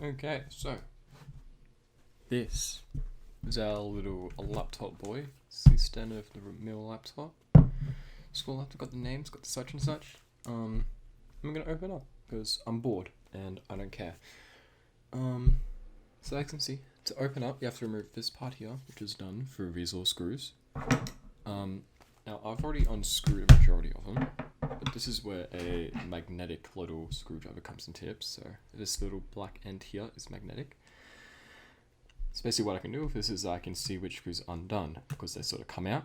Okay, so this is our little laptop boy. It's the standard of the mill laptop. School laptop, got the names, got the such and such. I'm gonna open up because I'm bored and I don't care. So as you can see, to open up, you have to remove this part here, which is done through these little screws. Now I've already unscrewed a majority of them, but this is where a magnetic little screwdriver comes in tips. So this little black end here is magnetic. So basically what I can do with this is I can see which screws are undone because they sort of come out.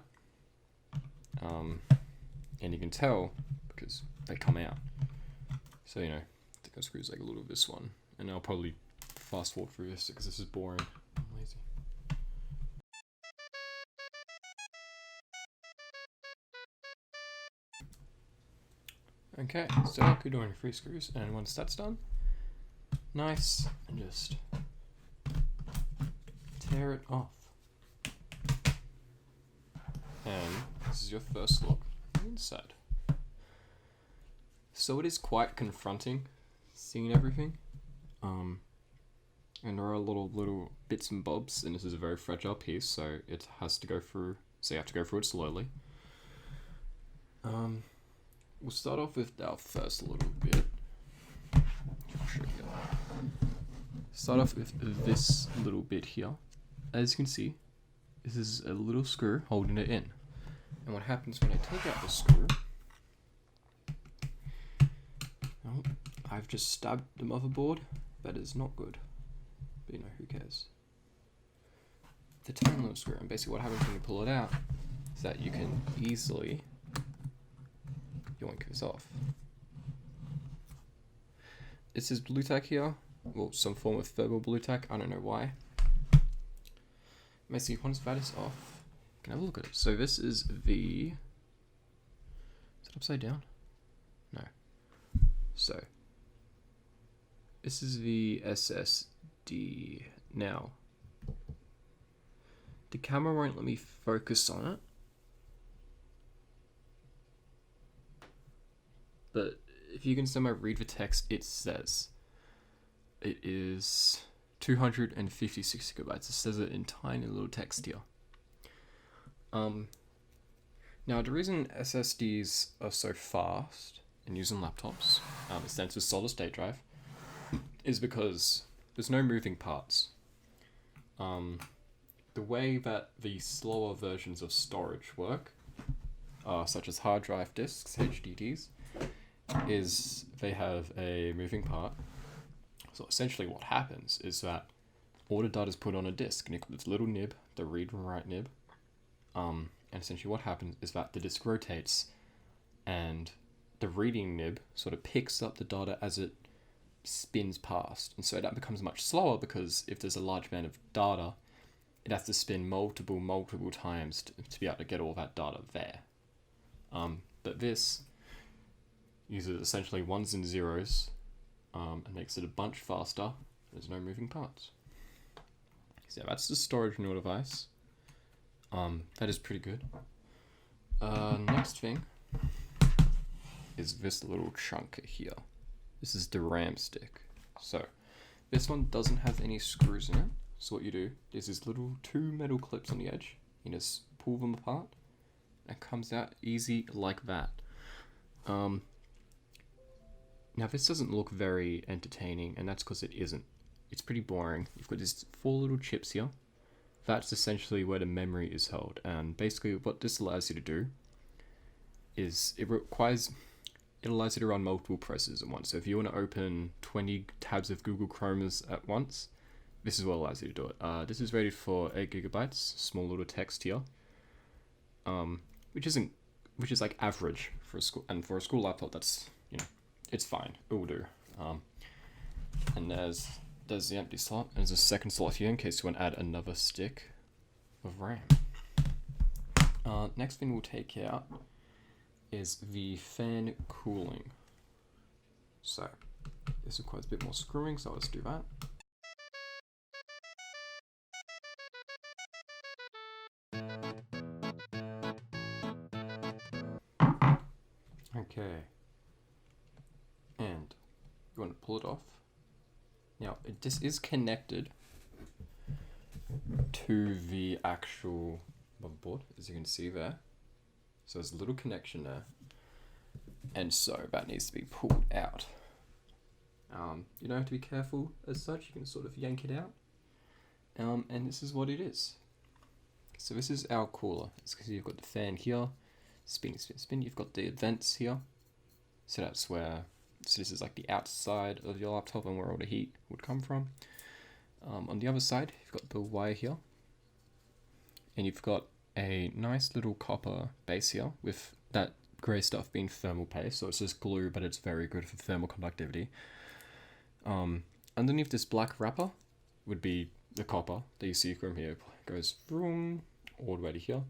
And you can tell because they come out. So, I think I screws like a little of this one. And I'll probably fast forward through this because this is boring. I'm lazy. Okay, so we're doing 3 screws, and once that's done, nice, and just tear it off. And this is your first look inside. So it is quite confronting seeing everything. And there are little bits and bobs, and this is a very fragile piece, so it has to go through, so you have to go through it slowly. We'll start off with our first little bit. I'll show you. Start off with this little bit here. As you can see, this is a little screw holding it in. And what happens when I take out the screw, oh, I've just stabbed the motherboard. That is not good. But who cares? The tiny little screw, and basically what happens when you pull it out is that you can easily yoink this off. This is blue tack here, well, some form of thermal blue tack, I don't know why. Basically, once that is off, you can have a look at it. So this is the, is it upside down? No. So, this is the SSD. Now, the camera won't let me focus on it, but if you can somehow read the text, it says it is 256 gigabytes. It says it in tiny little text here. Now the reason SSDs are so fast in using laptops, it stands for solid state drive, is because there's no moving parts. The way that the slower versions of storage work, such as hard drive disks, HDDs, is they have a moving part. So essentially what happens is that all the data is put on a disk, and you've got this little nib, the read and write nib, and essentially what happens is that the disk rotates, and the reading nib sort of picks up the data as it spins past, and so that becomes much slower because if there's a large amount of data, it has to spin multiple times to be able to get all that data there. But this uses essentially ones and zeros, and makes it a bunch faster. There's no moving parts. So that's the storage in your device. That is pretty good. Next thing is this little chunk here. This is the RAM stick. So this one doesn't have any screws in it. So what you do is these little 2 metal clips on the edge. You just pull them apart, and it comes out easy like that. Now this doesn't look very entertaining, and that's because it isn't. It's pretty boring. You've got these 4 little chips here. That's essentially where the memory is held, and basically what this allows you to do is it allows you to run multiple processes at once. So if you want to open 20 tabs of Google Chromes at once, this is what allows you to do it. This is rated for 8 gigabytes, small little text here, which is like average for a school, and for a school laptop that's, it's fine, it will do. And there's the empty slot, and there's a second slot here in case you want to add another stick of RAM. Next thing we'll take out is the fan cooling. So this requires a bit more screwing, so let's do that. Okay, and you want to pull it off, Now, this is connected to the actual motherboard, as you can see there. So there's a little connection there. And so that needs to be pulled out. You don't have to be careful as such, you can sort of yank it out. And this is what it is. So this is our cooler. It's because you've got the fan here, spin, spin, spin. You've got the vents here. So that's where, so this is like the outside of your laptop and where all the heat would come from. On the other side, you've got the wire here. And you've got a nice little copper base here with that grey stuff being thermal paste. So it's just glue, but it's very good for thermal conductivity. Underneath this black wrapper would be the copper that you see from here. It goes vroom, all the way to here.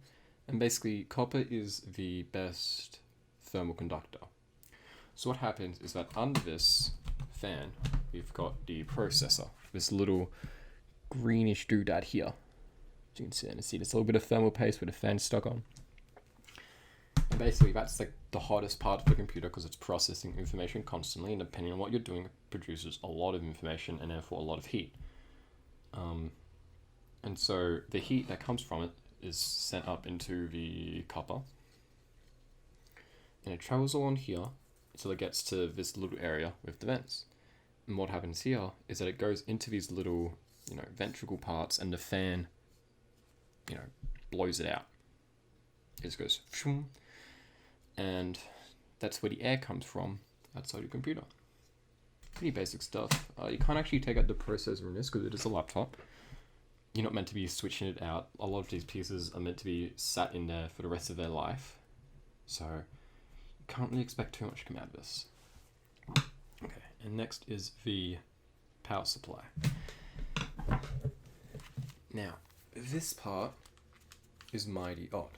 And basically, copper is the best thermal conductor. So what happens is that under this fan, we've got the processor. This little greenish doodad here. As you can see this little bit of thermal paste with a fan stuck on. And basically that's like the hottest part of the computer because it's processing information constantly, and depending on what you're doing, it produces a lot of information and therefore a lot of heat. And so the heat that comes from it is sent up into the copper, and it travels along here until it gets to this little area with the vents. And what happens here is that it goes into these little, ventricle parts, and the fan, blows it out. It just goes, phoom, and that's where the air comes from outside your computer. Pretty basic stuff. You can't actually take out the processor in this because it is a laptop. You're not meant to be switching it out. A lot of these pieces are meant to be sat in there for the rest of their life. So you can't really expect too much to come out of this. Okay, and next is the power supply. Now, this part is mighty odd.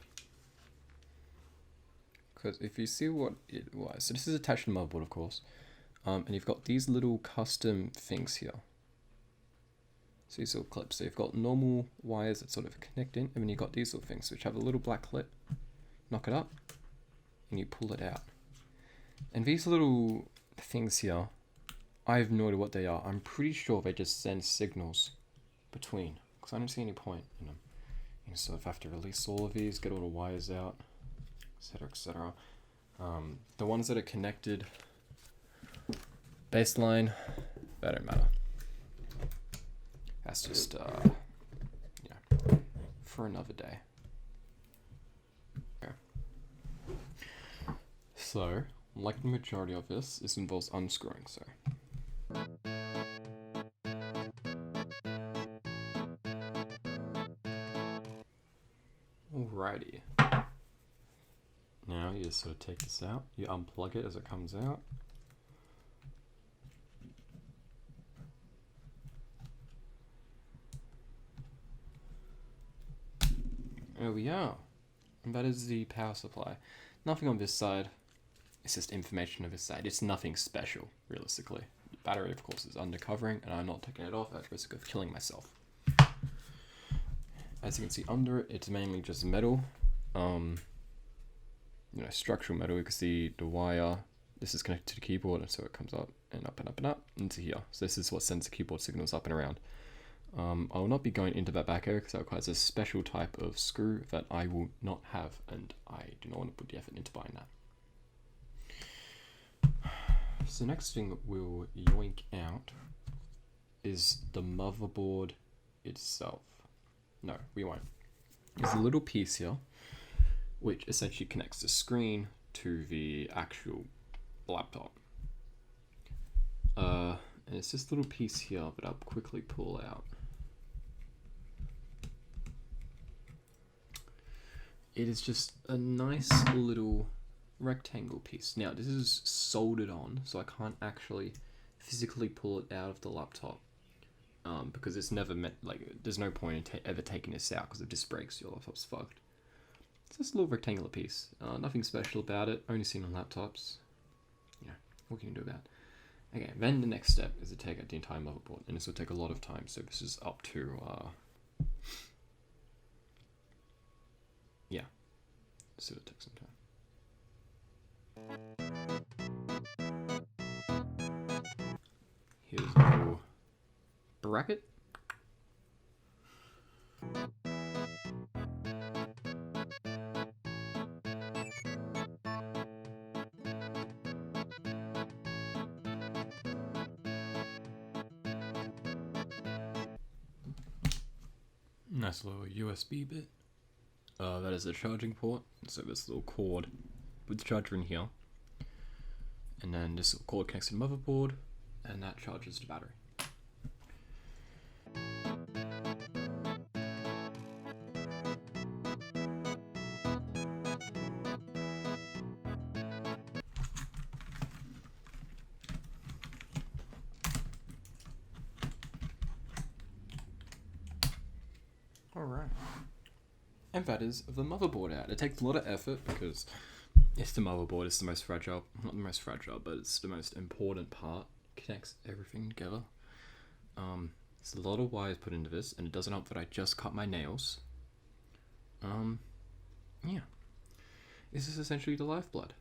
Because if you see what it was, so this is attached to the motherboard, of course, and you've got these little custom things here. So these little clips. So you've got normal wires that sort of connect in, and then you've got these little things which have a little black clip. Knock it up, and you pull it out. And these little things here, I have no idea what they are. I'm pretty sure they just send signals between, because I don't see any point in them. You sort of have to release all of these, get all the wires out, etc., etc. The ones that are connected, baseline, that don't matter. That's just, for another day. Okay. So, like the majority of this involves unscrewing, so. Alrighty. Now you just sort of take this out, you unplug it as it comes out. There we are. And that is the power supply. Nothing on this side. It's just information on this side. It's nothing special, realistically. The battery, of course, is undercovering, and I'm not taking it off at risk of killing myself. As you can see under it, it's mainly just metal. Structural metal. You can see the wire. This is connected to the keyboard, and so it comes up and up and up and up into here. So this is what sends the keyboard signals up and around. I will not be going into that back area because that requires a special type of screw that I will not have, and I do not want to put the effort into buying that. So the next thing we'll yoink out is the motherboard itself. No, we won't. There's a little piece here which essentially connects the screen to the actual laptop. And it's this little piece here that I'll quickly pull out. It is just a nice little rectangle piece. Now this is soldered on, so I can't actually physically pull it out of the laptop because it's never meant, there's no point in ever taking this out because if this breaks, your laptop's fucked. It's just a little rectangular piece. Nothing special about it, only seen on laptops. What can you do about it? Okay, then the next step is to take out the entire motherboard, and this will take a lot of time, so this is up to, so it'll take some time. Here's no bracket. Nice little USB bit. That is a charging port. So this little cord with the charger in here. And then this little cord connects to the motherboard, and that charges the battery. Alright. And that is the motherboard out. It takes a lot of effort because it's the motherboard, it's the most fragile, not the most fragile, but it's the most important part. Connects everything together. There's a lot of wires put into this, and it doesn't help that I just cut my nails. Yeah. This is essentially the lifeblood.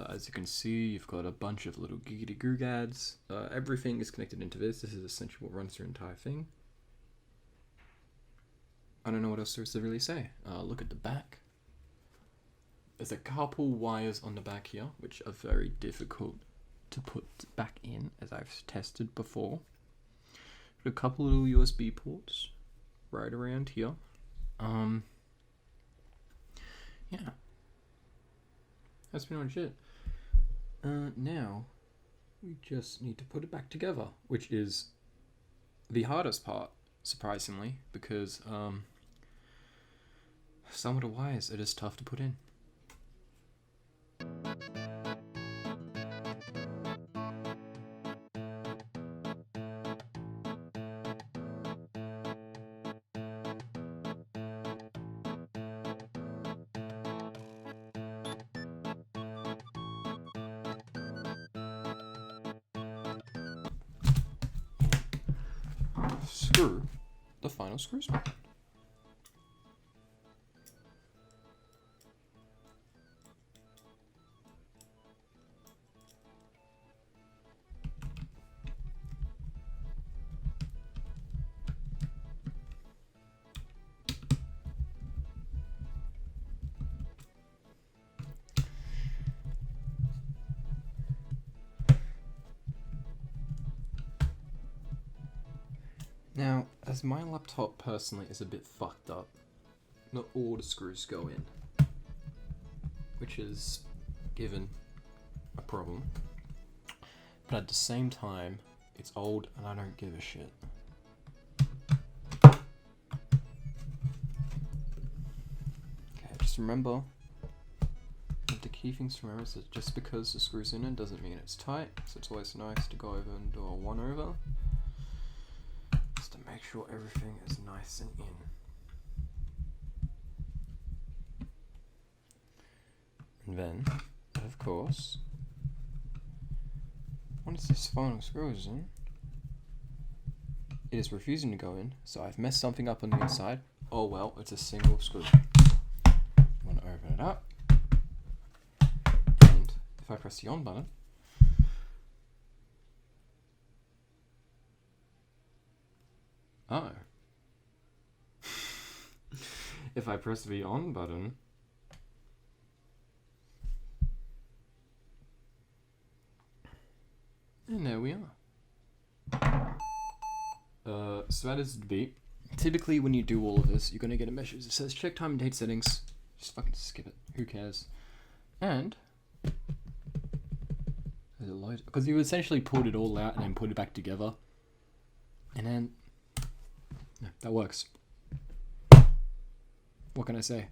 As you can see, you've got a bunch of little giggity googads. Everything is connected into this. This is essentially what runs your entire thing. I don't know what else there is to really say. Look at the back. There's a couple wires on the back here, which are very difficult to put back in, as I've tested before. A couple little USB ports right around here. Yeah. That's pretty much it. Now, we just need to put it back together, which is the hardest part, surprisingly, because some of the wires are just tough to put in. Screw the final screws back. Now, as my laptop personally is a bit fucked up, not all the screws go in, which is given a problem, but at the same time, it's old and I don't give a shit. Okay, just remember, the key things to remember is that just because the screw's in it doesn't mean it's tight, so it's always nice to go over and do a one over. To make sure everything is nice and in. And then, of course, once this final screw is in, it is refusing to go in, so I've messed something up on the inside. Oh well, it's a single screw. I'm going to open it up, and if I press the on button, oh. If I press the on button, and there we are. So that is the beat. Typically when you do all of this, you're going to get a message that says check time and date settings. Just fucking skip it. Who cares? And because you essentially pulled it all out and then put it back together. And then yeah, that works. What can I say?